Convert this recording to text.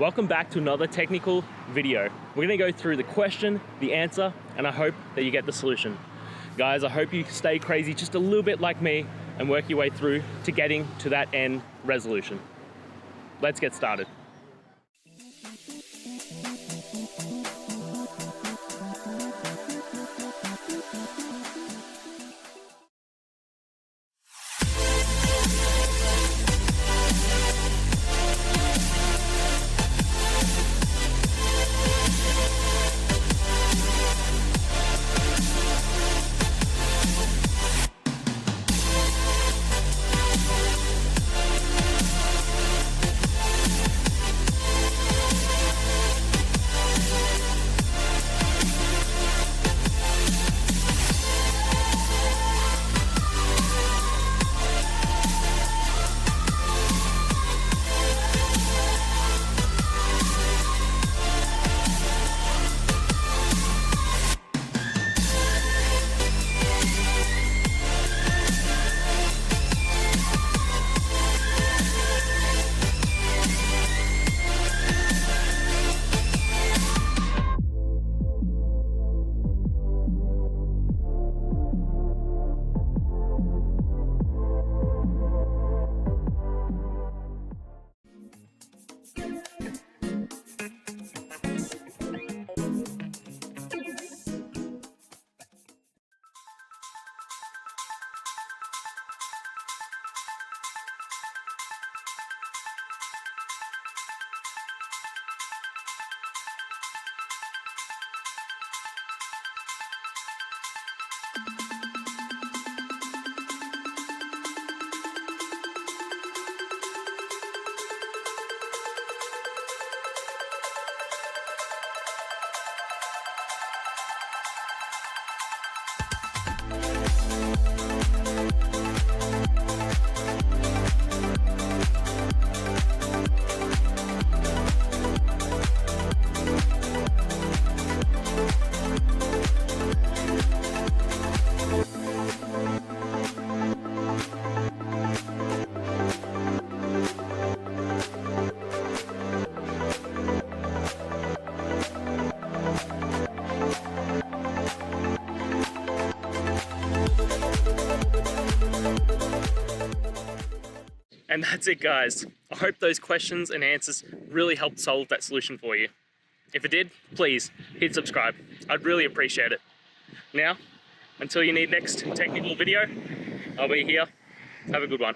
Welcome back to another technical video. We're gonna go through the question, the answer, and I hope that you get the solution. Guys, I hope you stay crazy just a little bit like me and work your way through to getting to that end resolution. Let's get started. And that's it, guys. I hope those questions and answers really helped solve that solution for you. If it did, please hit subscribe. I'd really appreciate it. Now, until you need next technical video, I'll be here. Have a good one.